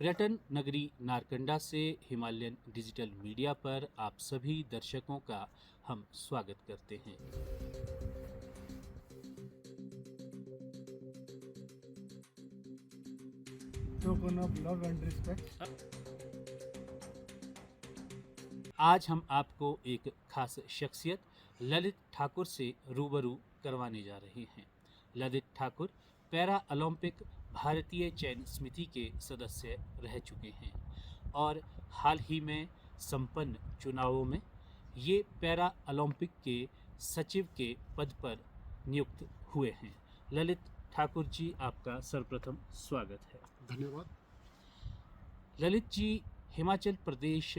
पर्यटन नगरी नारकंडा से हिमालयन डिजिटल मीडिया पर आप सभी दर्शकों का हम स्वागत करते हैं। token of love and respect. आज हम आपको एक खास शख्सियत ललित ठाकुर से रूबरू करवाने जा रहे हैं। ललित ठाकुर पैरा ओलंपिक भारतीय चयन समिति के सदस्य रह चुके हैं और हाल ही में संपन्न चुनावों में ये पैरा ओलंपिक के सचिव के पद पर नियुक्त हुए हैं। ललित ठाकुर जी, आपका सर्वप्रथम स्वागत है। धन्यवाद। Lalit ji, Himachal Pradesh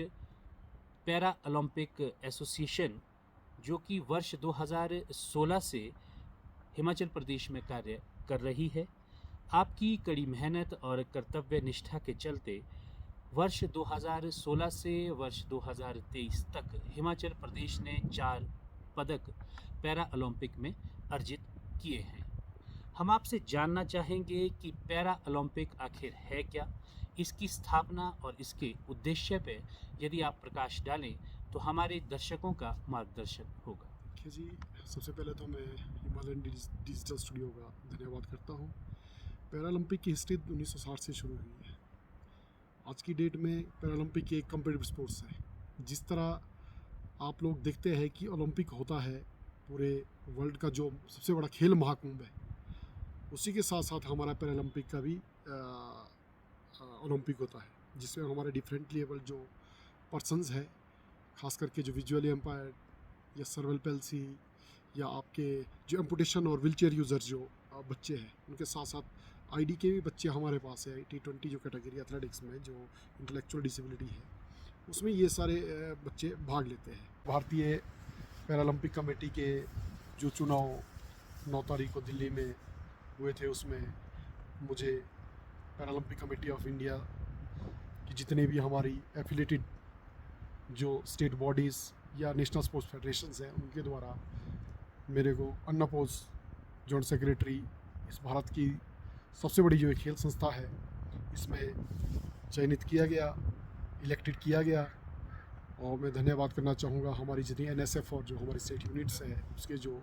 para Olympic association जो कि वर्ष 2016 से हिमाचल प्रदेश में कार्य कर रही है, आपकी कड़ी मेहनत और कर्तव्य निष्ठा के चलते वर्ष 2016 से वर्ष 2023 तक हिमाचल प्रदेश ने 4 पदक पैरा ओलंपिक में अर्जित किए हैं। हम आपसे जानना चाहेंगे कि पैरा ओलंपिक आखिर है क्या, इसकी स्थापना और इसके उद्देश्य पे यदि आप प्रकाश डालें तो हमारे दर्शकों का मार्गदर्शन होगा। देखिए जी, सबसे पहले तो मैं हिमालयन डिजिटल स्टूडियो का धन्यवाद करता हूँ। पैरालंपिक की हिस्ट्री 1960 से शुरू हुई है। आज की डेट में पैरालंपिक एक कम्पिटिटिव स्पोर्ट्स है। जिस तरह आप लोग देखते हैं कि ओलंपिक होता है पूरे वर्ल्ड का जो सबसे बड़ा खेल महाकुंभ है, उसी के साथ साथ हमारा पैरालंपिक का भी ओलंपिक होता है, जिसमें हमारे डिफरेंट लेवल जो पर्सनस है, खास करके जो विजुअली एम्पायर्ड या सर्वल पेल्सी या आपके जो एम्पुटेशन और व्हीलचेयर यूज़र्स जो बच्चे हैं, उनके साथ साथ आईडी के भी बच्चे हमारे पास है। T20 जो कैटेगरी एथलेटिक्स में जो इंटेलेक्चुअल डिसेबिलिटी है, उसमें ये सारे बच्चे भाग लेते हैं। भारतीय पैरालंपिक कमेटी के जो चुनाव 9 तारीख को दिल्ली में हुए थे, उसमें मुझे पैरालंपिक कमेटी ऑफ इंडिया की जितने भी हमारी एफिलेटेड जो स्टेट बॉडीज़ या नेशनल स्पोर्ट्स फेडरेशंस हैं, उनके द्वारा मेरे को अनअपोज जॉइंट सेक्रेटरी इस भारत की सबसे बड़ी जो एक खेल संस्था है, इसमें चयनित किया गया, इलेक्टेड किया गया। और मैं धन्यवाद करना चाहूँगा हमारी जितनी NSF और जो हमारी स्टेट यूनिट्स हैं, उसके जो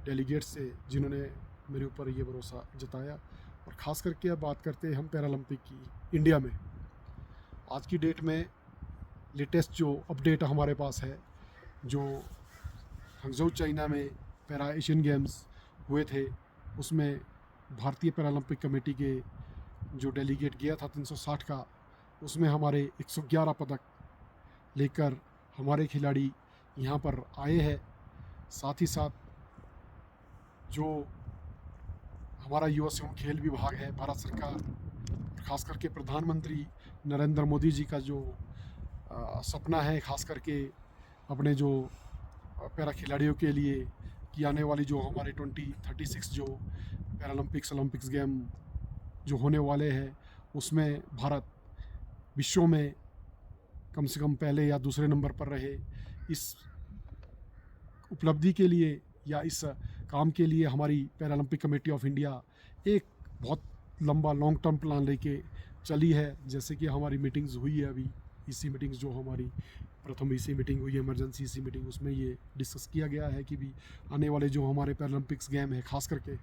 डेलीगेट्स थे, जिन्होंने मेरे ऊपर ये भरोसा जताया। और ख़ास करके अब बात करते हैं हम पैरालंपिक की इंडिया में। आज की डेट में लेटेस्ट जो अपडेट हमारे पास है, जो हंगझोउ चाइना में पैरा एशियन गेम्स हुए थे, उसमें भारतीय पैरालंपिक कमेटी के जो डेलीगेट गया था 360 का, उसमें हमारे 111 पदक लेकर हमारे खिलाड़ी यहाँ पर आए हैं। साथ ही साथ जो हमारा युवा एवं खेल विभाग है, भारत सरकार, खास करके प्रधानमंत्री नरेंद्र मोदी जी का जो सपना है, खास करके अपने जो पैरा खिलाड़ियों के लिए कि आने वाली जो हमारे 2036 जो ओलंपिक्स गेम जो होने वाले हैं, उसमें भारत विश्व में कम से कम पहले या दूसरे नंबर पर रहे। इस उपलब्धि के लिए या इस काम के लिए हमारी पैरालंपिक कमेटी ऑफ इंडिया एक बहुत लंबा लॉन्ग टर्म प्लान लेके चली है। जैसे कि हमारी मीटिंग्स हुई है अभी, EC मीटिंग्स जो हमारी प्रथम EC मीटिंग हुई है, इमरजेंसी EC मीटिंग, उसमें ये डिस्कस किया गया है कि भी आने वाले जो हमारे पैरालंपिक्स गेम है, खास करके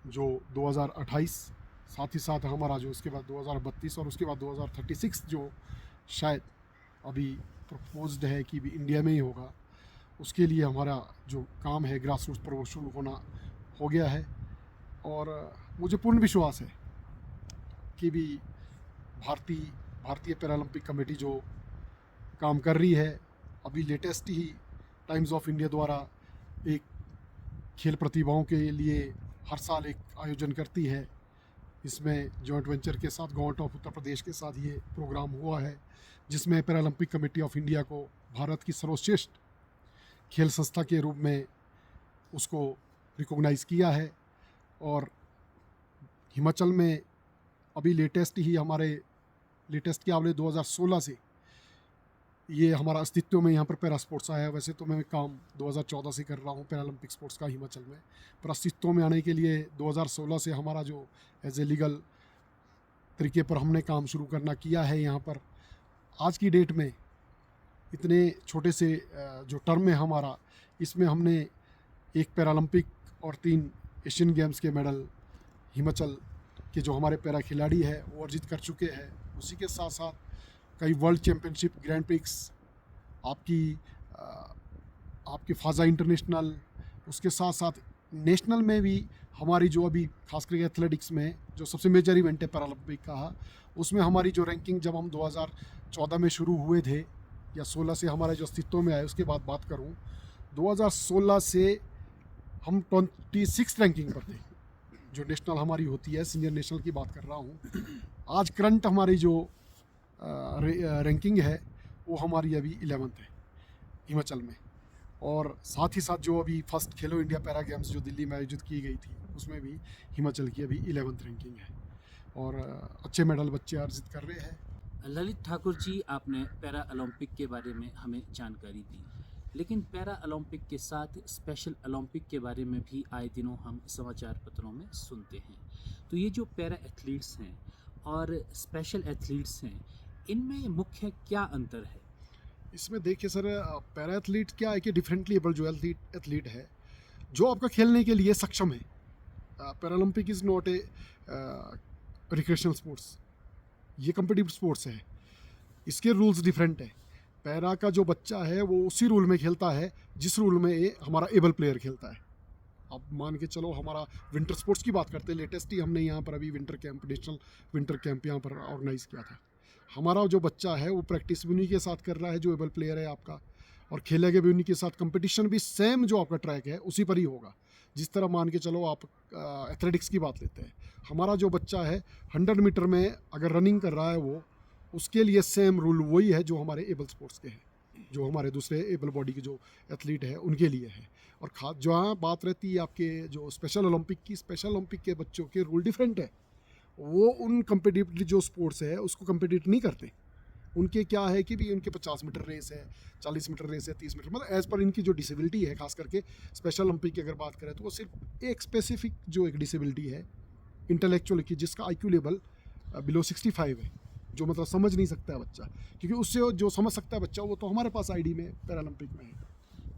जो 2028, साथ ही साथ हमारा जो उसके बाद 2032 और उसके बाद 2036 जो शायद अभी प्रपोज्ड है कि भी इंडिया में ही होगा, उसके लिए हमारा जो काम है ग्रास रूट्स पर वो शुरू होना हो गया है। और मुझे पूर्ण विश्वास है कि भी भारतीय पैरालंपिक कमेटी जो काम कर रही है, अभी latest he times of India द्वारा एक खेल प्रतिभाओं के लिए हर साल एक आयोजन करती है। इसमें जॉइंट वेंचर के साथ गवर्नमेंट ऑफ उत्तर प्रदेश के साथ ये प्रोग्राम हुआ है, जिसमें पैरालंपिक कमेटी ऑफ इंडिया को भारत की सर्वश्रेष्ठ खेल संस्था के रूप में उसको रिकॉग्नाइज़ किया है। और हिमाचल में अभी लेटेस्ट के आवले 2016 से ये हमारा अस्तित्व में यहाँ पर पैरा स्पोर्ट्स आया है। वैसे तो मैं काम 2014 से कर रहा हूँ पैरालंपिक स्पोर्ट्स का हिमाचल में, पर अस्तित्व में आने के लिए 2016 से हमारा जो एज ए लीगल तरीके पर हमने काम शुरू करना किया है यहाँ पर। आज की डेट में इतने छोटे से जो टर्म है हमारा, इसमें हमने एक पैरालंपिक और 3 एशियन गेम्स के मेडल हिमाचल के जो हमारे पैरा खिलाड़ी है वो अर्जित कर चुके हैं। उसी के साथ साथ कई वर्ल्ड चैम्पियनशिप, ग्रैंड प्रिक्स, आपकी फाजा इंटरनेशनल, उसके साथ साथ नेशनल में भी हमारी जो अभी खास करके एथलेटिक्स में जो सबसे मेजर इवेंट है पैरालंपिक का, उसमें हमारी जो रैंकिंग जब हम 2014 में शुरू हुए थे या 16 से हमारे जो अस्तित्व में आए उसके बाद बात करूं, 2016 से हम 26 रैंकिंग पर थे, जो नेशनल हमारी होती है, सीनियर नेशनल की बात कर रहा हूँ। आज करंट हमारी जो रैंकिंग है वो हमारी अभी 11th है हिमाचल में। और साथ ही साथ जो अभी फर्स्ट खेलो इंडिया पैरा गेम्स जो दिल्ली में आयोजित की गई थी, उसमें भी हिमाचल की अभी 11th रैंकिंग है और अच्छे मेडल बच्चे अर्जित कर रहे हैं। ललित ठाकुर जी, आपने पैरा ओलंपिक के बारे में हमें जानकारी दी, लेकिन पैरा ओलंपिक के साथ स्पेशल ओलंपिक के बारे में भी आए दिनों हम समाचार पत्रों में सुनते हैं। तो ये जो पैरा एथलीट्स हैं और स्पेशल एथलीट्स हैं, इनमें मुख्य क्या अंतर है? इसमें देखिए सर, पैरा एथलीट क्या है कि डिफरेंटली एबल जो एथलीट है जो आपका खेलने के लिए सक्षम है। Paralympic is not a recreational sports, ये कम्पिटिटिव स्पोर्ट्स है, इसके रूल्स डिफरेंट है। पैरा का जो बच्चा है वो उसी रूल में खेलता है जिस रूल में ये हमारा एबल प्लेयर खेलता है। अब मान के चलो हमारा विंटर स्पोर्ट्स की बात करते हैं, लेटेस्ट ही हमने यहाँ पर अभी winter camp, national winter camp यहाँ पर ऑर्गेनाइज़ किया था। हमारा जो बच्चा है वो प्रैक्टिस भी उन्हीं के साथ कर रहा है जो एबल प्लेयर है आपका, और खेलेगा भी उन्हीं के साथ, कंपटीशन भी सेम जो आपका ट्रैक है उसी पर ही होगा। जिस तरह मान के चलो आप एथलेटिक्स की बात लेते हैं, हमारा जो बच्चा है 100 मीटर में अगर रनिंग कर रहा है वो, उसके लिए सेम रूल वही है जो हमारे एबल स्पोर्ट्स के हैं, जो हमारे दूसरे एबल बॉडी के जो एथलीट है उनके लिए है। और खास जहाँ बात रहती है आपके जो स्पेशल ओलंपिक की, स्पेशल ओलंपिक के बच्चों के रूल डिफरेंट है। वो उन कम्पिटिटिव जो स्पोर्ट्स है उसको कम्पिटिट नहीं करते। उनके क्या है कि भी उनके 50 मीटर रेस है, 40 मीटर रेस है, 30 मीटर, मतलब एज़ पर इनकी जो डिसेबिलिटी है, खास करके स्पेशल ओलंपिक की अगर बात करें तो वो सिर्फ एक स्पेसिफिक जो एक डिसेबिलिटी है इंटेलेक्चुअल की, जिसका IQ लेवल बिलो 65 है, जो मतलब समझ नहीं सकता है बच्चा, क्योंकि उससे जो समझ सकता है बच्चा वो तो हमारे पास ID में पैरालंपिक में है।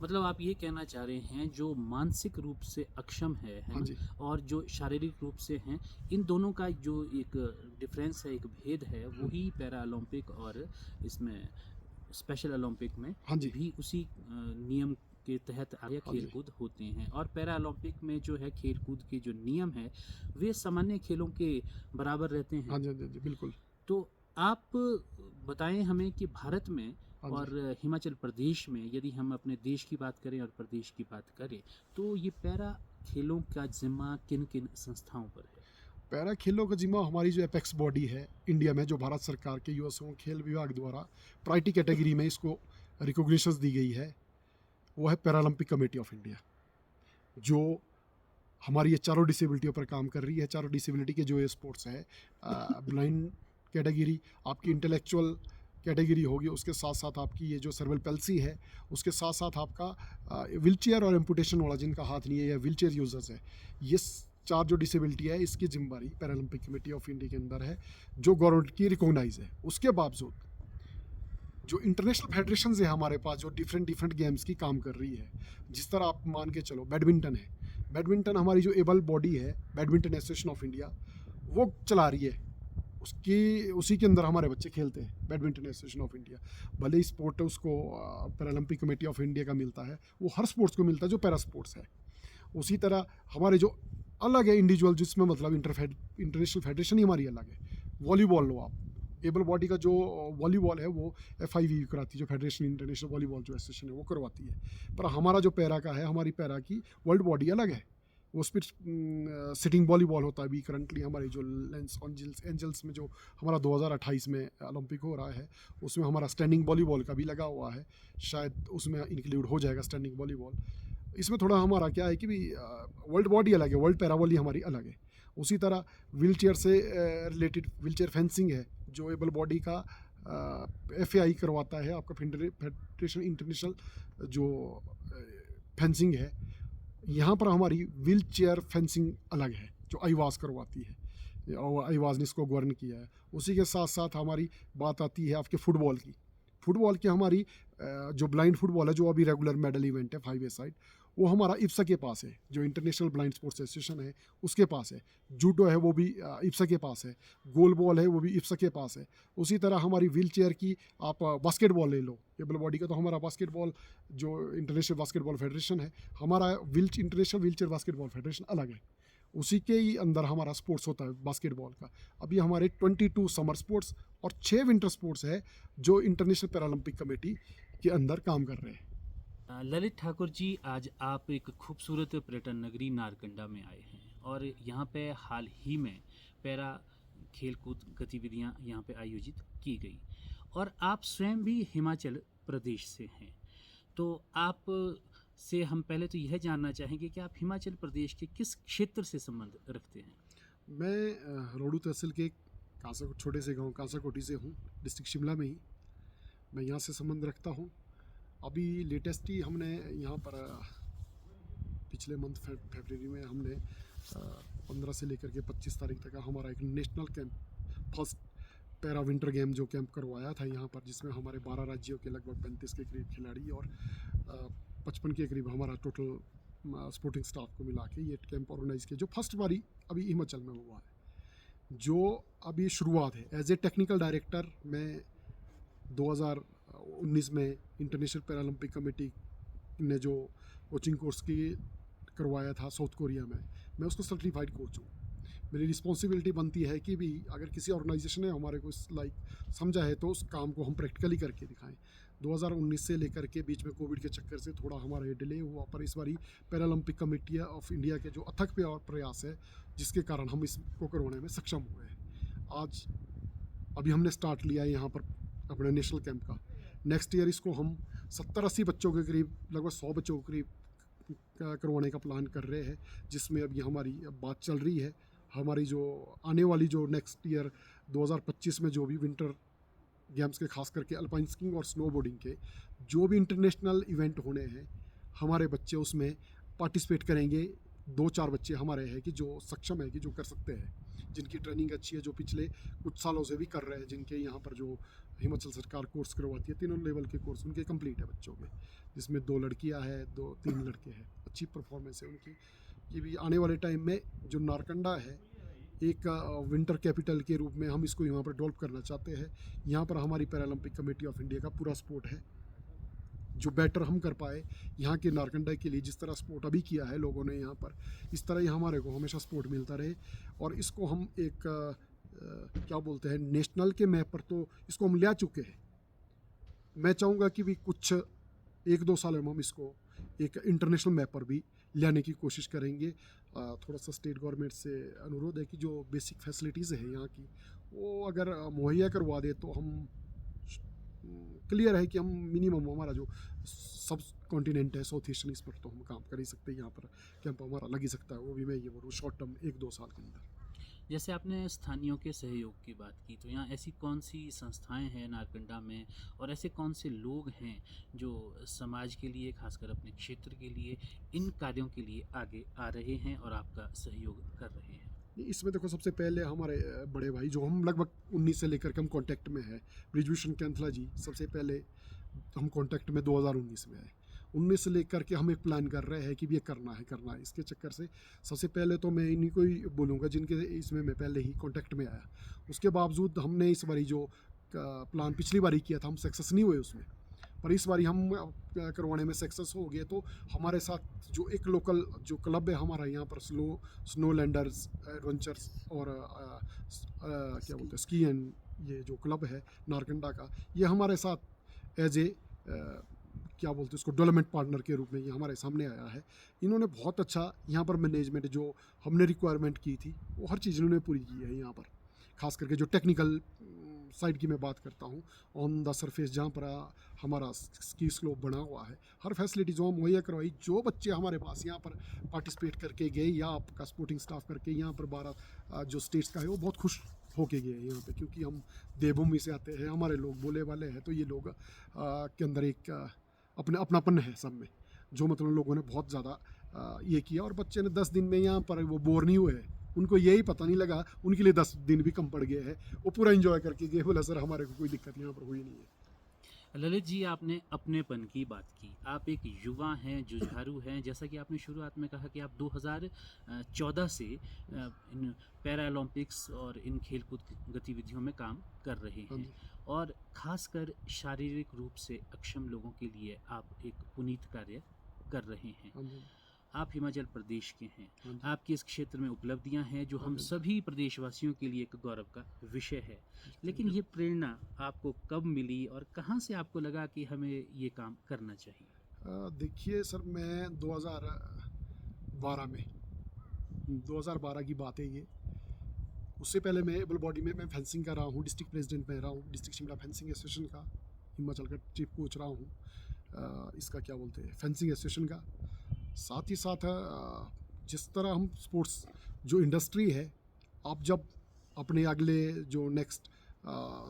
मतलब आप ये कहना चाह रहे हैं जो मानसिक रूप से अक्षम है हाँ जी, ना, और जो शारीरिक रूप से हैं, इन दोनों का जो एक डिफरेंस है, एक भेद है, वही पैरा ओलंपिक और इसमें स्पेशल ओलंपिक में हाँ जी, भी उसी नियम के तहत आगे हाँ जी, खेलकूद होते हैं। और पैरा ओलंपिक में जो है खेलकूद के जो नियम है वे सामान्य खेलों के बराबर रहते हैं। हाँ जी, हाँ जी, हाँ जी, बिल्कुल। तो आप बताएं हमें कि भारत में हाँ और जी, हिमाचल प्रदेश में, यदि हम अपने देश की बात करें और प्रदेश की बात करें, तो ये पैरा खेलों का जिम्मा किन किन संस्थाओं पर है? पैरा खेलों का जिम्मा हमारी जो एपेक्स बॉडी है इंडिया में, जो भारत सरकार के युवा एवं खेल विभाग द्वारा प्रायोरिटी कैटेगरी में इसको रिकॉग्निशन दी गई है, वो है पैरालंपिक कमेटी ऑफ इंडिया, जो हमारी ये चारों डिसेबिलिटियों पर काम कर रही है। चारों डिसेबिलिटी के जो ये स्पोर्ट्स है, ब्लाइंड कैटेगरी, आपकी इंटेलेक्चुअल कैटेगरी होगी, उसके साथ साथ आपकी ये जो सर्वल पेल्सी है, उसके साथ साथ आपका व्हील चेयर और एम्पुटेशन वाला जिनका हाथ नहीं है या व्हील चेयर यूजर्स है, ये 4 जो डिसेबिलिटी है इसकी जिम्मेदारी पैरालंपिक कमेटी ऑफ इंडिया के अंदर है, जो गवर्नमेंट की रिकॉग्नाइज है। उसके बावजूद जो इंटरनेशनल फेडरेशन है हमारे पास, जो डिफरेंट गेम्स की काम कर रही है, जिस तरह आप मान के चलो बैडमिंटन है, बैडमिंटन हमारी जो एबल बॉडी है बैडमिंटन एसोसिएशन ऑफ इंडिया वो चला रही है, उसी के अंदर हमारे बच्चे खेलते हैं। बैडमिंटन एसोसिएशन ऑफ इंडिया, भले ही स्पोर्ट उसको पैरालंपिक कमेटी ऑफ इंडिया का मिलता है, वो हर स्पोर्ट्स को मिलता है जो पैरा स्पोर्ट्स है। उसी तरह हमारे जो अलग है इंडिविजुअल, जिसमें मतलब इंटरनेशनल फेडरेशन ही हमारी अलग है। वॉलीबॉल लो आप, एबल बॉडी का जो वॉलीबॉल है वो FIV कराती है, जो फेडरेशन इंटरनेशनल वॉलीबॉल जो एसोसिएशन है वो करवाती है। पर हमारा जो पैरा का है, हमारी पैरा की वर्ल्ड बॉडी अलग है, वो स्पिट सिटिंग वॉलीबॉल होता है। अभी करंटली हमारी जो लेंस एंजल्स में जो हमारा 2028 में ओलंपिक हो रहा है, उसमें हमारा स्टैंडिंग वॉलीबॉल का भी लगा हुआ है, शायद उसमें इंक्लूड हो जाएगा स्टैंडिंग वॉलीबॉल। इसमें थोड़ा हमारा क्या है कि भी वर्ल्ड बॉडी अलग है, वर्ल्ड पैराबॉली हमारी अलग है। उसी तरह व्हील चेयर से रिलेटेड व्हील चेयर फेंसिंग है, जो एबल बॉडी का FAI करवाता है, आपका फेडरेशन इंटरनेशनल जो फेंसिंग है। यहाँ पर हमारी व्हील चेयर फेंसिंग अलग है, जो आईवास करवाती है। अयवाज़ ने इसको गवर्न किया है। उसी के साथ साथ हमारी बात आती है आपके फ़ुटबॉल की। फ़ुटबॉल की हमारी जो ब्लाइंड फुटबॉल है, जो अभी रेगुलर मेडल इवेंट है 5 ए साइड, वो हमारा इप्सा के पास है, जो इंटरनेशनल ब्लाइंड स्पोर्ट्स एसोसिएशन है उसके पास है। जूडो है वो भी इप्सा के पास है। गोल बॉल है वो भी इप्सा के पास है। उसी तरह हमारी व्हील चेयर की आप बास्केटबॉल ले लो, एबल बॉडी का, तो हमारा बास्केटबॉल जो इंटरनेशनल बास्केटबॉल फेडरेशन है, हमारा international wheel chair basketball federation अलग है। उसी के ही अंदर हमारा स्पोर्ट्स होता है बास्केटबॉल का। अभी हमारे 22 समर स्पोर्ट्स और 6 विंटर स्पोर्ट्स है जो इंटरनेशनल पैरालंपिक कमेटी के अंदर काम कर रहे हैं। ललित ठाकुर जी, आज आप एक खूबसूरत पर्यटन नगरी नारकंडा में आए हैं और यहाँ पे हाल ही में पैरा खेलकूद गतिविधियाँ यहाँ पे आयोजित की गई और आप स्वयं भी हिमाचल प्रदेश से हैं। तो आप से हम पहले तो यह जानना चाहेंगे कि आप हिमाचल प्रदेश के किस क्षेत्र से संबंध रखते हैं। मैं रोडू तहसील के छोटे से गांव कांसाकोटी से हूँ, डिस्ट्रिक्ट शिमला में ही। मैं यहाँ से संबंध रखता हूँ। अभी लेटेस्ट ही हमने यहाँ पर पिछले मंथ फरवरी में हमने 15 से लेकर के 25 तारीख तक हमारा एक national camp, first para winter game जो कैंप करवाया था यहाँ पर, जिसमें हमारे 12 राज्यों के लगभग 35 के करीब खिलाड़ी और 55 के करीब हमारा टोटल स्पोर्टिंग स्टाफ को मिला के ये कैंप ऑर्गेनाइज किया, जो फर्स्ट बारी अभी हिमाचल में हुआ है, जो अभी शुरुआत है। एज ए टेक्निकल डायरेक्टर मैं 2019 में इंटरनेशनल पैरालंपिक कमेटी ने जो कोचिंग कोर्स की करवाया था साउथ कोरिया में, मैं उसको सर्टिफाइड कोच हूँ। मेरी रिस्पॉन्सिबिलिटी बनती है कि भी अगर किसी ऑर्गेनाइजेशन ने हमारे को समझा है तो उस काम को हम प्रैक्टिकली करके दिखाएं। 2019 से लेकर के बीच में कोविड के चक्कर से थोड़ा हमारा ये डिले हुआ, पर इस बारी पैरालंपिक कमेटी ऑफ इंडिया के जो अथक प्रयास है, जिसके कारण हम इसको करवाने में सक्षम हुए हैं। आज अभी हमने स्टार्ट लिया है यहाँ पर अपने नेशनल कैंप का। नेक्स्ट ईयर इसको हम 70-80 बच्चों के करीब, लगभग 100 बच्चों के करीब करवाने का प्लान कर रहे हैं, जिसमें अभी हमारी बात चल रही है। हमारी जो आने वाली जो नेक्स्ट ईयर 2025 में जो भी विंटर गेम्स के, खास करके अल्पाइन स्कीइंग और स्नो बोर्डिंग के जो भी इंटरनेशनल इवेंट होने हैं, हमारे बच्चे उसमें पार्टिसिपेट करेंगे। 2-4 बच्चे हमारे हैं कि जो सक्षम है, कि जो कर सकते हैं, जिनकी ट्रेनिंग अच्छी है, जो पिछले कुछ सालों से भी कर रहे हैं, जिनके यहाँ पर जो हिमाचल सरकार कोर्स करवाती है, तीनों लेवल के कोर्स उनके कंप्लीट है बच्चों के, जिसमें 2 लड़कियाँ हैं, 2-3 लड़के हैं। अच्छी परफॉर्मेंस है उनकी। कि भी आने वाले टाइम में जो नारकंडा है, एक विंटर कैपिटल के रूप में हम इसको यहाँ पर डेवलप करना चाहते हैं। यहाँ पर हमारी पैरालंपिक कमेटी ऑफ इंडिया का पूरा सपोर्ट है, जो बेटर हम कर पाए यहाँ के नारकंडा के लिए। जिस तरह सपोर्ट अभी किया है लोगों ने यहाँ पर, इस तरह ही हमारे को हमेशा सपोर्ट मिलता रहे। और इसको हम एक क्या बोलते हैं, नेशनल के मैप पर तो इसको हम ले चुके हैं। मैं चाहूँगा कि भी कुछ 1-2 साल में हम इसको एक इंटरनेशनल मैप पर भी लाने की कोशिश करेंगे। थोड़ा सा स्टेट गवर्नमेंट से अनुरोध है कि जो बेसिक फैसिलिटीज़ है यहाँ की, वो अगर मुहैया करवा दे तो हम क्लियर है कि हम मिनिमम हमारा जो सब कॉन्टिनेंट है साउथ ईस्टर्न, इस पर तो हम काम कर ही सकते हैं। यहाँ पर कैंप हमारा लग ही सकता है, वो भी मैं ये बोलूँ शॉर्ट टर्म 1-2 साल के अंदर। जैसे आपने स्थानीयों के सहयोग की बात की, तो यहाँ ऐसी कौन सी संस्थाएं हैं नारकंडा में और ऐसे कौन से लोग हैं जो समाज के लिए, खासकर अपने क्षेत्र के लिए, इन कार्यों के लिए आगे आ रहे हैं और आपका सहयोग कर रहे हैं? इसमें देखो, सबसे पहले हमारे बड़े भाई जो हम लगभग 19 से लेकर के हम कांटेक्ट में है, ब्रिजभूषण कैंथला जी, सबसे पहले हम कांटेक्ट में 2019 में आए। 19 से लेकर के हम एक प्लान कर रहे हैं कि भी ये करना है। इसके चक्कर से सबसे पहले तो मैं इन्हीं को ही बोलूँगा जिनके इसमें मैं पहले ही कांटेक्ट में आया। उसके बावजूद हमने इस बारी जो प्लान पिछली बारी किया था, हम सक्सेस नहीं हुए उसमें, पर इस बारी हम करवाने में सक्सेस हो गए। तो हमारे साथ जो एक लोकल जो क्लब है हमारा यहाँ पर, स्नो लैंडर्स एडवेंचर्स और क्या बोलते हैं, स्की एंड, ये जो क्लब है नारकंडा का, ये हमारे साथ एज ए क्या बोलते हैं उसको, डेवलपमेंट पार्टनर के रूप में ये हमारे सामने आया है। इन्होंने बहुत अच्छा यहाँ पर मैनेजमेंट, जो हमने रिक्वायरमेंट की थी वो हर चीज़ इन्होंने पूरी की है। यहाँ पर खास करके जो टेक्निकल साइड की मैं बात करता हूँ, ऑन द सरफेस जहाँ पर हमारा स्की स्लोप बना हुआ है, हर फैसिलिटी जो हम मुहैया करवाई। जो बच्चे हमारे पास यहाँ पर पार्टिसिपेट करके गए या आपका स्पोर्टिंग स्टाफ करके यहाँ पर 12 जो स्टेट्स का है, वो बहुत खुश होके गए हैं यहाँ पे, क्योंकि हम देवभूमि से आते हैं, हमारे लोग बोले वाले हैं, तो ये लोग के अंदर एक अपने अपनापन है सब में, जो मतलब लोगों ने बहुत ज़्यादा ये किया। और बच्चे ने 10 दिन में यहाँ पर वो बोर नहीं हुए, उनको यही पता नहीं लगा, उनके लिए 10 दिन भी कम पड़ गए हैं, वो पूरा एंजॉय करके गए। बोला सर हमारे को कोई दिक्कत यहाँ पर हुई नहीं है। ललित जी, आपने अपनेपन की बात की। आप एक युवा हैं, जुझारू हैं, जैसा कि आपने शुरुआत में कहा कि आप 2014 से इन पैरा ओलंपिक्स और इन खेलकूद गतिविधियों में काम कर रहे हाँ हैं, जी, और ख़ासकर शारीरिक रूप से अक्षम लोगों के लिए आप एक पुनीत कार्य कर रहे हैं। हाँ जी, आप हिमाचल प्रदेश के हैं, हाँ जी, आपकी इस क्षेत्र में उपलब्धियां हैं जो हाँ हम जी, सभी प्रदेशवासियों के लिए एक गौरव का विषय है। लेकिन थैंक यू। ये प्रेरणा आपको कब मिली और कहाँ से आपको लगा कि हमें ये काम करना चाहिए? देखिए सर, मैं 2012 में 2012 की बात है ये। उससे पहले मैं एबल बॉडी में मैं फेंसिंग कर रहा हूँ, डिस्ट्रिक्ट प्रेसिडेंट में रहा हूँ, डिस्ट्रिक्ट शिमला फेंसिंग एसोसिएशन का, हिमाचल का चीफ कोच रहा हूँ। इसका क्या बोलते हैं, फेंसिंग एसोसिएशन का। साथ ही साथ जिस तरह हम स्पोर्ट्स जो इंडस्ट्री है, आप जब अपने अगले जो नेक्स्ट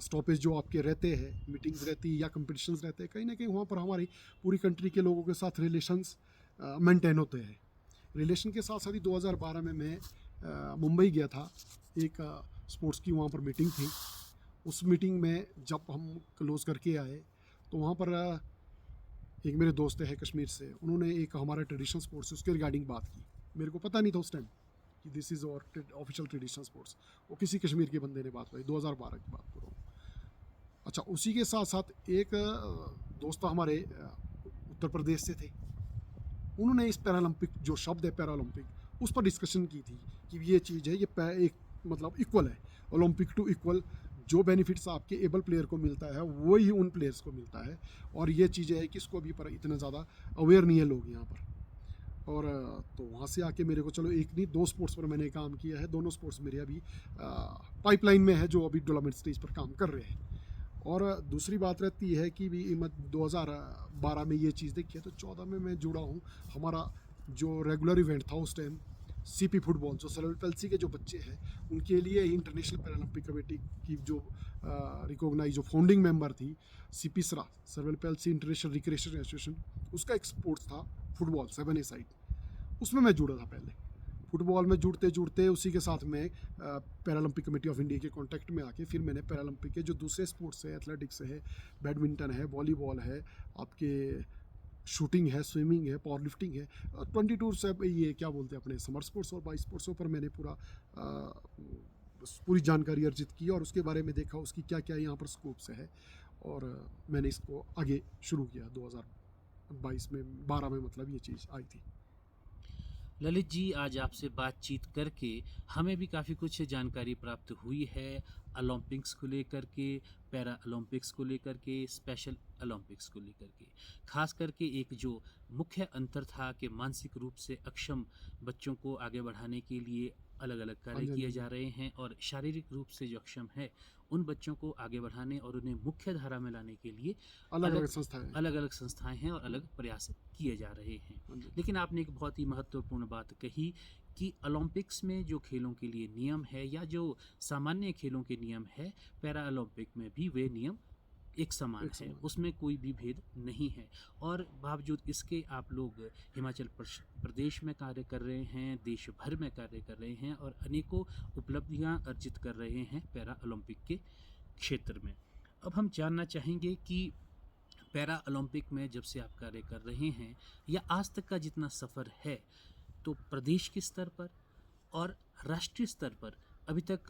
स्टॉपेज जो आपके रहते हैं, मीटिंग्स रहती है या कंपटीशंस रहते हैं, कहीं ना कहीं वहाँ पर हमारी पूरी कंट्री के लोगों के साथ रिलेशंस मेंटेन होते हैं। रिलेशन के साथ साथ ही 2012 में मैं मुंबई गया था, एक स्पोर्ट्स की वहाँ पर मीटिंग थी। उस मीटिंग में जब हम क्लोज करके आए तो वहाँ पर एक मेरे दोस्त है कश्मीर से, उन्होंने एक हमारा ट्रेडिशनल स्पोर्ट्स उसके रिगार्डिंग बात की। मेरे को पता नहीं था उस टाइम कि दिस इज़ और ऑफिशियल ट्रेडिशनल स्पोर्ट्स। वो किसी कश्मीर के बंदे ने बात की, 2012 की बात कर रहा हूँ। अच्छा, उसी के साथ साथ एक दोस्त हमारे उत्तर प्रदेश से थे, उन्होंने इस पैरालंपिक जो शब्द है पैरालंपिक, उस पर डिस्कशन की थी कि ये चीज़ है, ये एक मतलब इक्वल है, ओलंपिक टू इक्वल। जो बेनिफिट्स आपके एबल प्लेयर को मिलता है वही उन प्लेयर्स को मिलता है, और ये चीज़ें है कि इसको अभी पर इतना ज़्यादा अवेयर नहीं है लोग यहाँ पर। और तो वहाँ से आके मेरे को चलो एक नहीं 2 स्पोर्ट्स पर मैंने काम किया है, दोनों स्पोर्ट्स मेरे अभी पाइपलाइन में है जो अभी डेवलपमेंट स्टेज पर काम कर रहे हैं। और दूसरी बात रहती है कि भी 2012 में ये चीज़ देखी है, तो 14 में मैं जुड़ा हूँ। हमारा जो रेगुलर इवेंट था उस टाइम सीपी फुटबॉल, जो सेरेब्रल पैल्सी के जो बच्चे हैं उनके लिए इंटरनेशनल पैरालंपिक कमेटी की जो रिकॉग्नाइज जो फाउंडिंग मेंबर थी, सीपी सरा, cerebral palsy international recreation association, उसका एक स्पोर्ट्स था फुटबॉल 7A साइड, उसमें मैं जुड़ा था पहले। फुटबॉल में जुड़ते जुड़ते उसी के साथ में पैरालंपिक कमेटी ऑफ इंडिया के कांटेक्ट में आके फिर मैंने पैरालंपिक के जो दूसरे स्पोर्ट्स है, एथलेटिक्स है, बैडमिंटन है, वॉलीबॉल है, आपके शूटिंग है, स्विमिंग है, पावर लिफ्टिंग है, 22 से ये क्या बोलते हैं अपने समर स्पोर्ट्स और 22 स्पोर्ट्सों पर मैंने पूरी जानकारी अर्जित की और उसके बारे में देखा उसकी क्या क्या यहाँ पर स्कोप्स है, और मैंने इसको आगे शुरू किया 2022 में 12 में मतलब ये चीज़ आई थी। ललित जी, आज आपसे बातचीत करके हमें भी काफ़ी कुछ जानकारी प्राप्त हुई है, ओलंपिक्स को लेकर के, पैरा ओलंपिक्स को लेकर के, स्पेशल ओलंपिक्स को लेकर के। खास करके एक जो मुख्य अंतर था कि मानसिक रूप से अक्षम बच्चों को आगे बढ़ाने के लिए अलग अलग हाँ कार्य जी, हाँ किए जी, जा रहे हैं, और शारीरिक रूप से जो अक्षम है उन बच्चों को आगे बढ़ाने और उन्हें मुख्य धारा में लाने के लिए अलग अलग संस्थाएं। अलग अलग संस्थाएं हैं और अलग प्रयास किए जा रहे हैं। हाँ जी, लेकिन आपने एक बहुत ही महत्वपूर्ण बात कही कि ओलंपिक्स में जो खेलों के लिए नियम है या जो सामान्य खेलों के नियम है, पैरा ओलंपिक में भी वे नियम एक समान एक है, समान। उसमें कोई भी भेद नहीं है। और बावजूद इसके आप लोग हिमाचल प्रदेश में कार्य कर रहे हैं, देश भर में कार्य कर रहे हैं और अनेकों उपलब्धियां अर्जित कर रहे हैं पैरा ओलंपिक के क्षेत्र में। अब हम जानना चाहेंगे कि पैरा ओलंपिक में जब से आप कार्य कर रहे हैं या आज तक का जितना सफ़र है, तो प्रदेश के स्तर पर और राष्ट्रीय स्तर पर अभी तक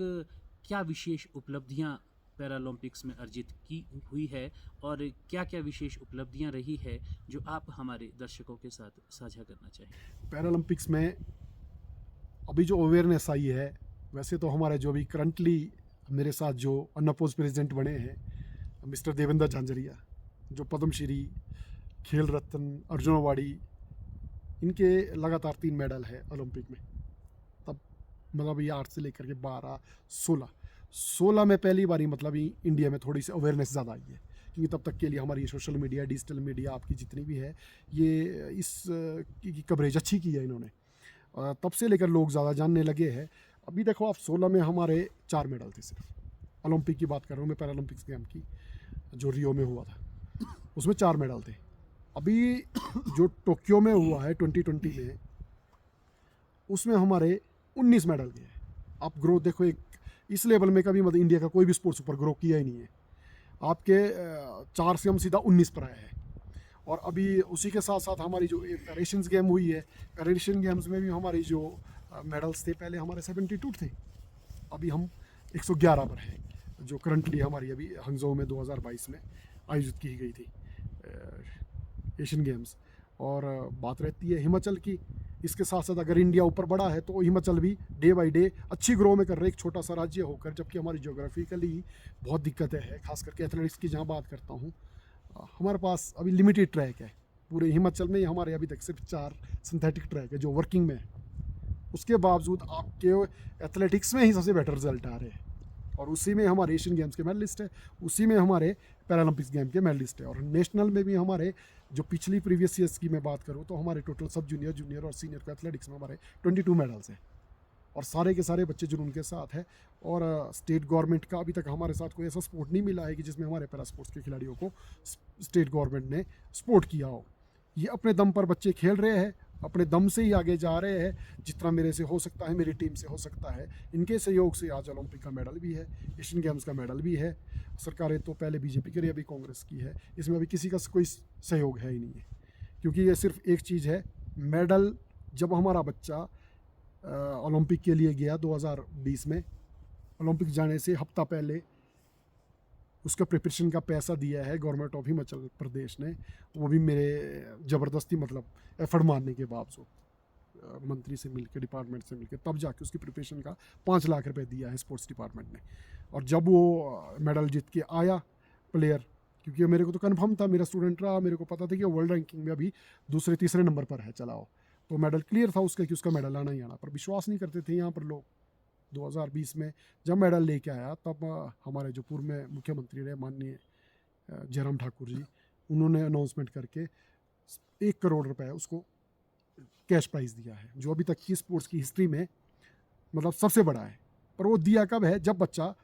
क्या विशेष उपलब्धियां पैरालंपिक्स में अर्जित की हुई है और क्या क्या विशेष उपलब्धियां रही है जो आप हमारे दर्शकों के साथ साझा करना चाहें? पैरालंपिक्स में अभी जो अवेयरनेस आई है, वैसे तो हमारे जो अभी करंटली मेरे साथ जो अनअपोज प्रेसिडेंट बने हैं मिस्टर देवेंद्र झांझरिया, जो पद्मश्री, खेल रत्न, अर्जुन अवार्डी, इनके लगातार 3 मेडल है ओलंपिक में। तब मतलब ये 8 से लेकर के 12, 16 में पहली बारी मतलब इंडिया में थोड़ी सी अवेयरनेस ज़्यादा आई है, क्योंकि तब तक के लिए हमारी सोशल मीडिया, डिजिटल मीडिया आपकी जितनी भी है, ये इस की कवरेज अच्छी की है इन्होंने, तब से लेकर लोग ज़्यादा जानने लगे हैं। अभी देखो आप 16 में हमारे 4 मेडल थे सिर्फ, ओलंपिक की बात कर रहा हूँ मैं, पैरालंपिक्स गेम की जो रियो में हुआ था उसमें 4 मेडल थे। अभी जो टोक्यो में हुआ है 2020 में, उसमें हमारे 19 मेडल गए हैं। आप ग्रोथ देखो, एक इस लेवल में कभी मतलब इंडिया का कोई भी स्पोर्ट्स ऊपर ग्रो किया ही नहीं है। आपके 4 से हम सीधा 19 पर आए हैं। और अभी उसी के साथ साथ हमारी जो एशियंस गेम हुई है, एशियन गेम्स में भी हमारी जो मेडल्स थे, पहले हमारे 72 थे, अभी हम 111 पर हैं, जो करंटली हमारी अभी हंगझोउ में 2022 में आयोजित की गई थी एशियन गेम्स। और बात रहती है हिमाचल की, इसके साथ साथ अगर इंडिया ऊपर बढ़ा है तो हिमाचल भी डे बाई डे अच्छी ग्रो में कर रहे, एक छोटा सा राज्य होकर, जबकि हमारी ज्योग्राफिकली बहुत दिक्कतें हैं, खास करके एथलेटिक्स की जहाँ बात करता हूँ। हमारे पास अभी लिमिटेड ट्रैक है पूरे हिमाचल में, हमारे अभी तक सिर्फ 4 सिंथेटिक ट्रैक है जो वर्किंग में है। उसके बावजूद आपके एथलेटिक्स में ही सबसे बेटर रिजल्ट आ रहे हैं, और उसी में हमारे एशियन गेम्स के मेडलिस्ट है, उसी में हमारे पैरालंपिक्स गेम के मेडलिस्ट है। और नेशनल में भी हमारे जो पिछली प्रीवियस ईयर्स की मैं बात करूँ तो हमारे टोटल सब जूनियर, जूनियर और सीनियर को एथलेटिक्स में हमारे 22 मेडल्स हैं, और सारे के सारे बच्चे जुनून के साथ है। और स्टेट गवर्नमेंट का अभी तक हमारे साथ कोई ऐसा स्पोर्ट नहीं मिला है कि जिसमें हमारे पैरा स्पोर्ट्स के खिलाड़ियों को स्टेट गवर्नमेंट ने सपोर्ट किया हो। ये अपने दम पर बच्चे खेल रहे हैं, अपने दम से ही आगे जा रहे हैं, जितना मेरे से हो सकता है, मेरी टीम से हो सकता है, इनके सहयोग से आज ओलंपिक का मेडल भी है, एशियन गेम्स का मेडल भी है। सरकारें तो पहले बीजेपी की रही, अभी कांग्रेस की है, इसमें अभी किसी का कोई सहयोग है ही नहीं है, क्योंकि ये सिर्फ एक चीज़ है, मेडल। जब हमारा बच्चा ओलंपिक के लिए गया 2020 में, ओलंपिक जाने से हफ्ता पहले उसका प्रिपरेशन का पैसा दिया है गवर्नमेंट ऑफ हिमाचल प्रदेश ने, वो भी मेरे ज़बरदस्ती मतलब एफर्ट मारने के बावजूद, मंत्री से मिलकर, डिपार्टमेंट से मिलकर, तब जाके उसकी प्रिपरेशन का 5 लाख रुपए दिया है स्पोर्ट्स डिपार्टमेंट ने। और जब वो मेडल जीत के आया प्लेयर, क्योंकि मेरे को तो कन्फर्म था, मेरा स्टूडेंट रहा, मेरे को पता था कि वो वर्ल्ड रैंकिंग में अभी दूसरे तीसरे नंबर पर है, चलाओ, तो मेडल क्लियर था उसका कि उसका मेडल आना ही आना, पर विश्वास नहीं करते थे यहाँ पर लोग। 2020 में जब मेडल लेके आया, तब हमारे जो पूर्व में मुख्यमंत्री रहे माननीय जयराम ठाकुर जी, उन्होंने अनाउंसमेंट करके 1 करोड़ रुपए उसको कैश प्राइज़ दिया है, जो अभी तक की स्पोर्ट्स की हिस्ट्री में मतलब सबसे बड़ा है। पर वो दिया कब है? जब बच्चा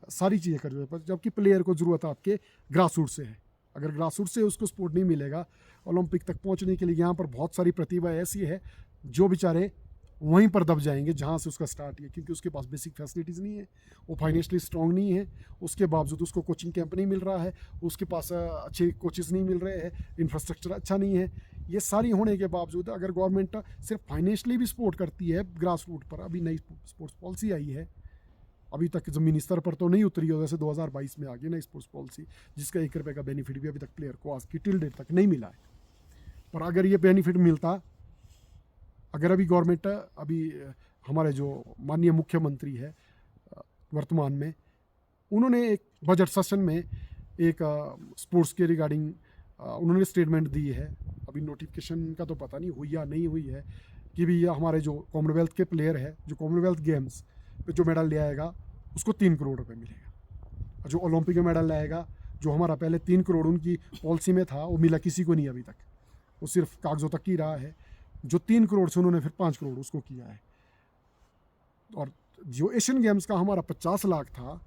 सारी चीज़ें कर देता है, जबकि प्लेयर को ज़रूरत आपके ग्रास रूट से है। अगर ग्रास रूट से उसको सपोर्ट नहीं मिलेगा ओलंपिक तक पहुंचने के लिए, यहाँ पर बहुत सारी प्रतिभा ऐसी है जो बेचारे वहीं पर दब जाएंगे जहाँ से उसका स्टार्ट है, क्योंकि उसके पास बेसिक फैसिलिटीज़ नहीं है, वो फाइनेंशियली स्ट्रॉन्ग नहीं है, उसके बावजूद उसको कोचिंग कैंप नहीं मिल रहा है, उसके पास अच्छे कोचेस नहीं मिल रहे हैं, इंफ्रास्ट्रक्चर अच्छा नहीं है। ये सारी होने के बावजूद अगर गवर्नमेंट सिर्फ फाइनेंशियली भी सपोर्ट करती है ग्रास रूट पर, अभी नई स्पोर्ट्स पॉलिसी आई है, अभी तक ज़मीनी स्तर पर तो नहीं उतरी हो, जैसे 2022 में आ गई नई स्पोर्ट्स पॉलिसी, जिसका 1 रुपये का बेनिफिट भी अभी तक प्लेयर को आज की टिल डेट तक नहीं मिला है। पर अगर ये बेनिफिट मिलता, अगर अभी गवर्नमेंट, अभी हमारे जो माननीय मुख्यमंत्री है वर्तमान में, उन्होंने एक बजट सेशन में एक स्पोर्ट्स के रिगार्डिंग उन्होंने स्टेटमेंट दी है, अभी नोटिफिकेशन का तो पता नहीं हुई या नहीं हुई है, कि भी हमारे जो कॉमनवेल्थ के प्लेयर है, जो कॉमनवेल्थ गेम्स पे जो मेडल ले आएगा उसको 3 करोड़ रुपए मिलेगा, और जो ओलंपिक में मेडल लाएगा, जो हमारा पहले 3 करोड़ उनकी पॉलिसी में था, वो मिला किसी को नहीं अभी तक, वो सिर्फ कागजों तक ही रहा है। जो 3 करोड़ से उन्होंने फिर 5 करोड़ उसको किया है। और जो एशियन गेम्स का हमारा 50 लाख था,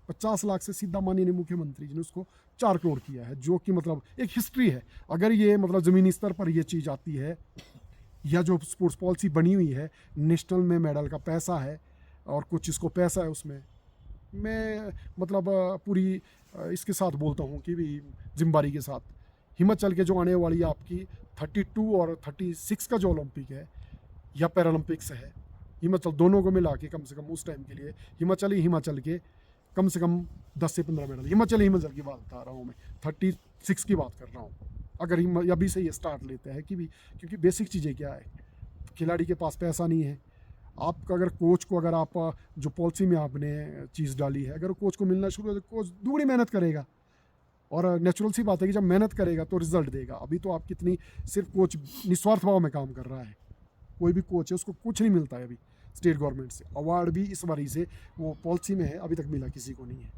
50 लाख से सीधा माननीय मुख्यमंत्री जी ने उसको 4 करोड़ किया है, जो कि मतलब एक हिस्ट्री है। अगर ये मतलब ज़मीनी स्तर पर ये चीज़ आती है, या जो स्पोर्ट्स पॉलिसी बनी हुई है, नेशनल में मेडल का पैसा है और कुछ इसको पैसा है उसमें, मैं मतलब पूरी इसके साथ बोलता हूँ कि भी जिम्मेदारी के साथ, हिमाचल के जो आने वाली आपकी 32 और 36 का जो ओलंपिक है या पैरालंपिक्स है, हिमाचल दोनों को मिला के कम से कम उस टाइम के लिए हिमाचल के कम से कम 10 से 15 मेडल, हिमाचल की बात बता रहा हूँ मैं, 36 की बात कर रहा हूँ। अगर अभी से ये स्टार्ट लेते हैं कि भी, क्योंकि बेसिक चीज़ें क्या है, खिलाड़ी के पास पैसा नहीं है, आपका अगर कोच को, अगर आप जो पॉलिसी में आपने चीज़ डाली है, अगर कोच को मिलना शुरू हो तो कोच दुगनी मेहनत करेगा, और नेचुरल सी बात है कि जब मेहनत करेगा तो रिजल्ट देगा। अभी तो आप कितनी, सिर्फ कोच निस्वार्थ भाव में काम कर रहा है, कोई भी कोच है उसको कुछ नहीं मिलता है अभी स्टेट गवर्नमेंट से, अवार्ड भी इस बारी से वो पॉलिसी में है, अभी तक मिला किसी को नहीं है।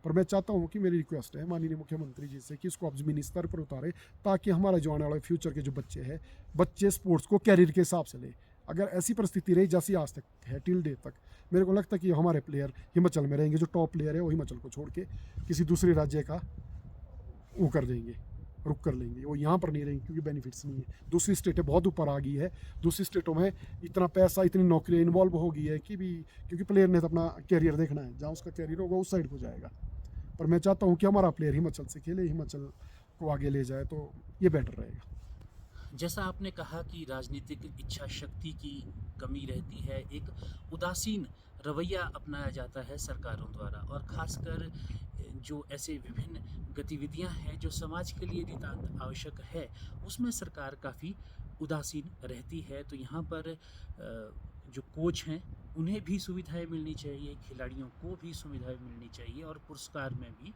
पर मैं चाहता हूँ कि मेरी रिक्वेस्ट है माननीय मुख्यमंत्री जी से कि इसको आप ज़मीनी स्तर पर उतारें, ताकि हमारे जो आने वाले फ्यूचर के जो बच्चे हैं, बच्चे स्पोर्ट्स को कैरियर के हिसाब से लें। अगर ऐसी परिस्थिति रही जैसी आज तक है टिल डे तक, मेरे को लगता है कि हमारे प्लेयर हिमाचल में रहेंगे, जो टॉप प्लेयर है वो हिमाचल को छोड़ के किसी दूसरे राज्य का वो कर देंगे, रुक कर लेंगे, वो यहाँ पर नहीं रहेंगे क्योंकि बेनिफिट्स नहीं है। दूसरी स्टेटें बहुत ऊपर आ गई है, दूसरी स्टेटों में इतना पैसा, इतनी नौकरियाँ इन्वॉल्व हो गई है कि भी, क्योंकि प्लेयर ने तो अपना कैरियर देखना है, जहाँ उसका कैरियर होगा उस साइड को जाएगा। पर मैं चाहता हूँ कि हमारा प्लेयर हिमाचल से खेले, हिमाचल को आगे ले जाए, तो ये बेटर रहेगा। जैसा आपने कहा कि राजनीतिक इच्छा शक्ति की कमी रहती है, एक उदासीन रवैया अपनाया जाता है सरकारों द्वारा, और ख़ासकर जो ऐसे विभिन्न गतिविधियां हैं जो समाज के लिए नितांत आवश्यक है, उसमें सरकार काफ़ी उदासीन रहती है। तो यहाँ पर जो कोच हैं उन्हें भी सुविधाएं मिलनी चाहिए, खिलाड़ियों को भी सुविधाएं मिलनी चाहिए, और पुरस्कार में भी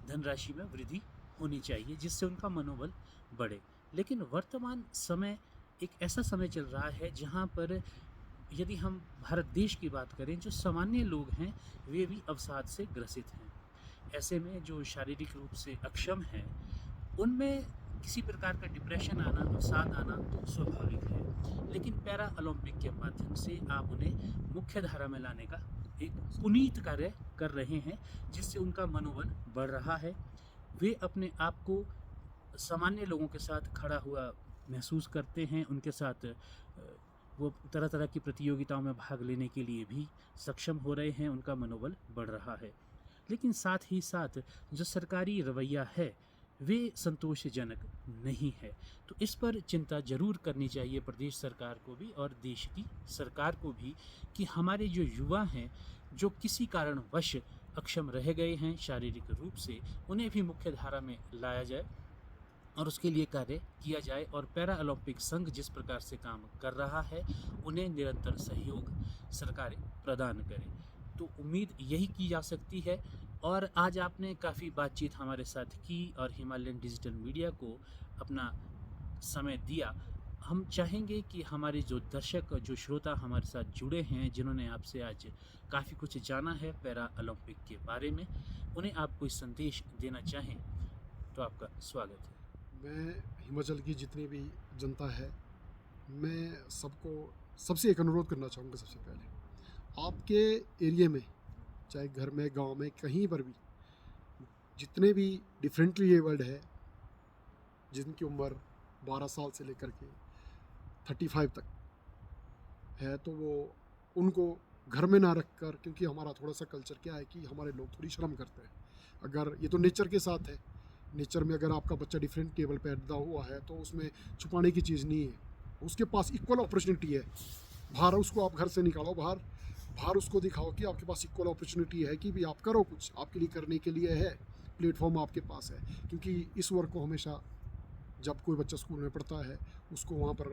धनराशि में वृद्धि होनी चाहिए जिससे उनका मनोबल बढ़े। लेकिन वर्तमान समय एक ऐसा समय चल रहा है जहाँ पर यदि हम भारत देश की बात करें, जो सामान्य लोग हैं वे भी अवसाद से ग्रसित हैं। ऐसे में जो शारीरिक रूप से अक्षम हैं उनमें किसी प्रकार का डिप्रेशन आना, अवसाद आना तो स्वाभाविक है। लेकिन पैरा ओलंपिक के माध्यम से आप उन्हें मुख्य धारा में लाने का एक पुनीत कार्य कर रहे हैं, जिससे उनका मनोबल बढ़ रहा है। वे अपने आप को सामान्य लोगों के साथ खड़ा हुआ महसूस करते हैं, उनके साथ वो तरह तरह की प्रतियोगिताओं में भाग लेने के लिए भी सक्षम हो रहे हैं, उनका मनोबल बढ़ रहा है। लेकिन साथ ही साथ जो सरकारी रवैया है वे संतोषजनक नहीं है। तो इस पर चिंता जरूर करनी चाहिए प्रदेश सरकार को भी और देश की सरकार को भी, कि हमारे जो युवा हैं जो किसी कारणवश अक्षम रह गए हैं शारीरिक रूप से, उन्हें भी मुख्य धारा में लाया जाए और उसके लिए कार्य किया जाए। और पैरा ओलंपिक संघ जिस प्रकार से काम कर रहा है उन्हें निरंतर सहयोग सरकारें प्रदान करें। तो उम्मीद यही की जा सकती है। और आज आपने काफ़ी बातचीत हमारे साथ की और हिमालयन डिजिटल मीडिया को अपना समय दिया। हम चाहेंगे कि हमारे जो दर्शक, जो श्रोता हमारे साथ जुड़े हैं, जिन्होंने आपसे आज काफ़ी कुछ जाना है पैरा ओलंपिक के बारे में, उन्हें आप कोई संदेश देना चाहें तो आपका स्वागत है। मैं हिमाचल की जितनी भी जनता है, मैं सबको सबसे एक अनुरोध करना चाहूँगा। सबसे पहले आपके एरिया में, चाहे घर में, गांव में, कहीं पर भी जितने भी डिफरेंटली एबल्ड है, जिनकी उम्र 12 साल से लेकर के 35 तक है, तो वो उनको घर में ना रख कर, क्योंकि हमारा थोड़ा सा कल्चर क्या है कि हमारे लोग थोड़ी शर्म करते हैं। अगर ये तो नेचर के साथ है, नेचर में अगर आपका बच्चा डिफरेंट टेबल पर पैदा हुआ है तो उसमें छुपाने की चीज़ नहीं है, उसके पास इक्वल अपॉर्चुनिटी है। बाहर उसको आप घर से निकालो, बाहर उसको दिखाओ कि आपके पास इक्वल अपॉर्चुनिटी है, कि भी आप करो, कुछ आपके लिए करने के लिए है, प्लेटफॉर्म आपके पास है। क्योंकि इस वर्क को हमेशा जब कोई बच्चा स्कूल में पढ़ता है उसको वहाँ पर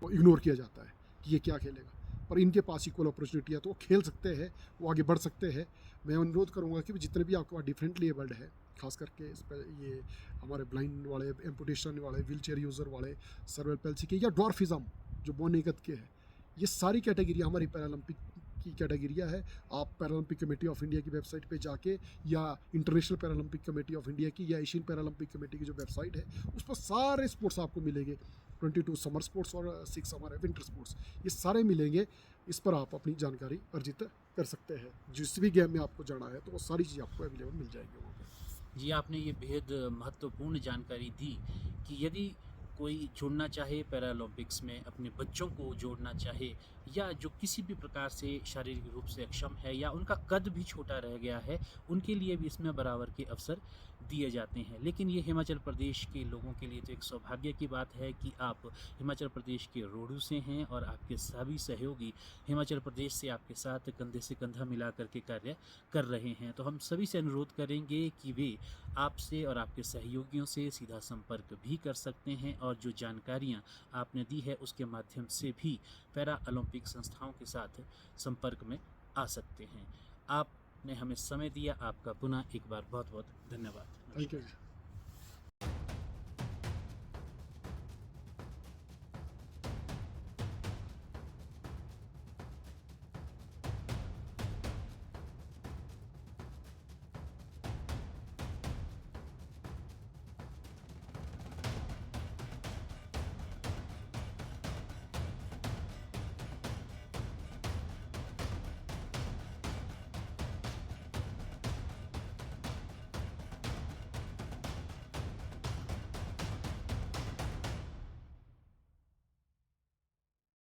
वो इग्नोर किया जाता है कि ये क्या खेलेगा, पर इनके पास इक्वल अपॉर्चुनिटी है तो वो खेल सकते हैं, वो आगे बढ़ सकते हैं। मैं अनुरोध करूँगा कि जितने भी आपके पास डिफरेंटली एबल्ड है, खास करके इस पर ये हमारे ब्लाइंड वाले, एम्पुटेशन वाले, व्हील चेयर यूज़र वाले, सर्वेल पैल्सी के या ड्वार्फिज्म जो बोनेगत के हैं, ये सारी कैटेगरी हमारी पैरालंपिक की कैटेगरिया है। आप पैरालंपिक कमेटी ऑफ इंडिया की वेबसाइट पे जाके, या international Paralympic committee of India की, या एशियन पैरालंपिक कमेटी की जो वेबसाइट है, उस पर सारे स्पोर्ट्स आपको मिलेंगे। 22 समर स्पोर्ट्स और 6 हमारे विंटर स्पोर्ट्स, ये सारे मिलेंगे। इस पर आप अपनी जानकारी अर्जित कर सकते हैं। जिस भी गेम में आपको जाना है तो वो सारी चीज़ आपको अवेलेबल मिल जाएगी वहाँ पर। जी, आपने ये बेहद महत्वपूर्ण जानकारी दी कि यदि कोई जुड़ना चाहे पैरा ओलंपिक्स में, अपने बच्चों को जोड़ना चाहे, या जो किसी भी प्रकार से शारीरिक रूप से अक्षम है या उनका कद भी छोटा रह गया है, उनके लिए भी इसमें बराबर के अवसर दिए जाते हैं। लेकिन ये हिमाचल प्रदेश के लोगों के लिए तो एक सौभाग्य की बात है कि आप हिमाचल प्रदेश के रोडू से हैं और आपके सभी सहयोगी हिमाचल प्रदेश से आपके साथ कंधे से कंधा मिला करके कार्य कर रहे हैं। तो हम सभी से अनुरोध करेंगे कि वे आपसे और आपके सहयोगियों से सीधा संपर्क भी कर सकते हैं, और जो जानकारियां आपने दी है उसके माध्यम से भी पैरा ओलंपिक संस्थाओं के साथ संपर्क में आ सकते हैं। आपने हमें समय दिया, आपका पुनः एक बार बहुत बहुत धन्यवाद। Thank you.